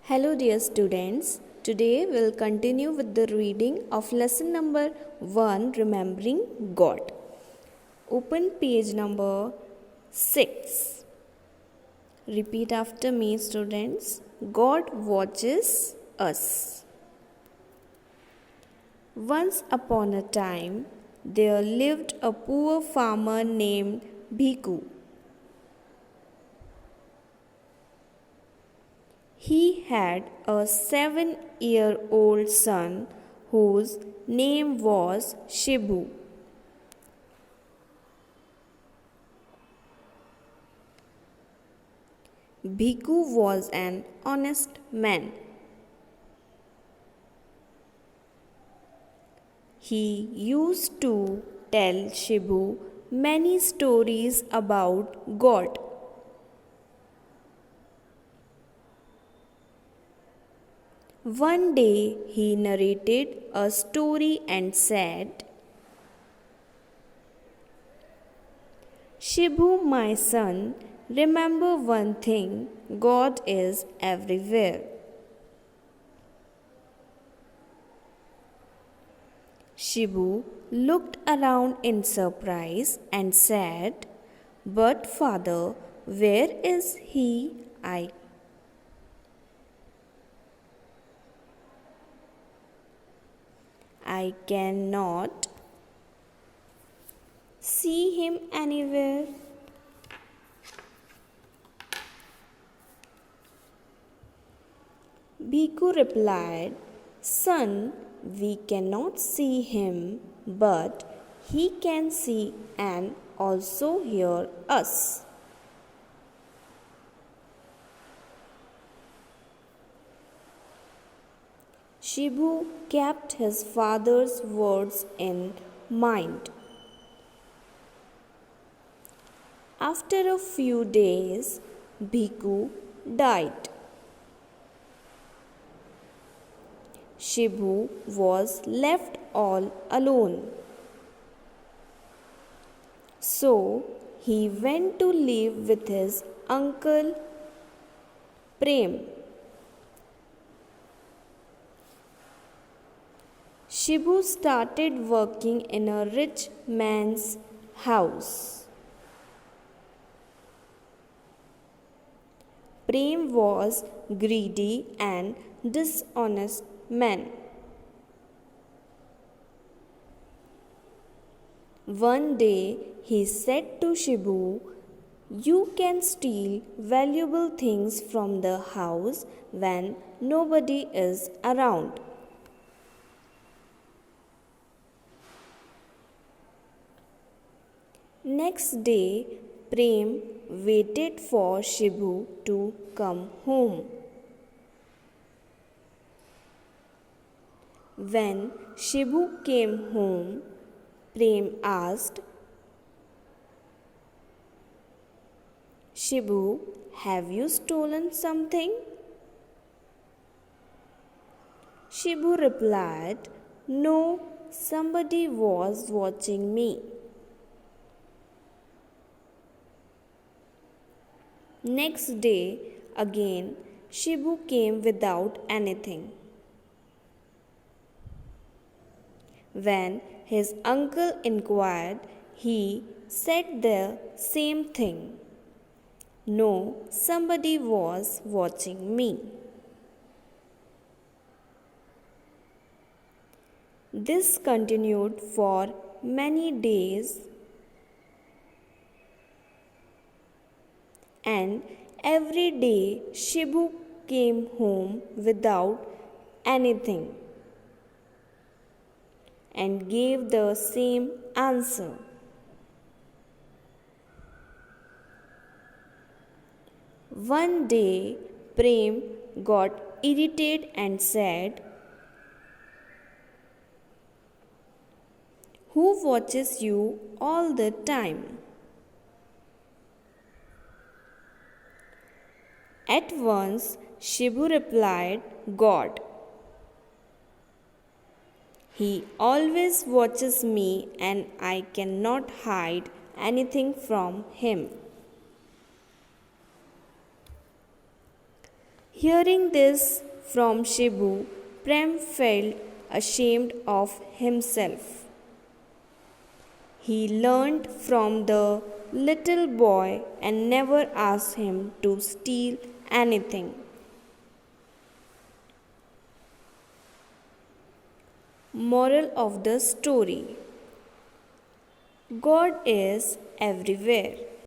Hello, dear students. Today we'll continue with the reading of lesson number 1, Remembering God. Open page number 6. Repeat after me, students. God watches us. Once upon a time, there lived a poor farmer named Bhiku. He had a 7-year-old son whose name was Shibu. Bhiku was an honest man. He used to tell Shibu many stories about God. One day he narrated a story and said, Shibu, my son, remember one thing, God is everywhere. Shibu looked around in surprise and said, But father, where is he? I cannot see him anywhere. Bhiku replied, Son, we cannot see him, but he can see and also hear us. Shibu kept his father's words in mind. After a few days, Bhiku died. Shibu was left all alone. So he went to live with his uncle Prem. Shibu started working in a rich man's house. Prem was greedy and dishonest man. One day he said to Shibu, You can steal valuable things from the house when nobody is around. Next day, Prem waited for Shibu to come home. When Shibu came home, Prem asked, Shibu, have you stolen something? Shibu replied, No, somebody was watching me. Next day, again, Shibu came without anything. When his uncle inquired, he said the same thing. No, somebody was watching me. This continued for many days, and every day Shibu came home without anything and gave the same answer. One day Prem got irritated and said, Who watches you all the time? At once, Shibu replied, God. He always watches me and I cannot hide anything from him. Hearing this from Shibu, Prem felt ashamed of himself. He learned from the little boy and never asked him to steal anything. Moral of the story: God is everywhere.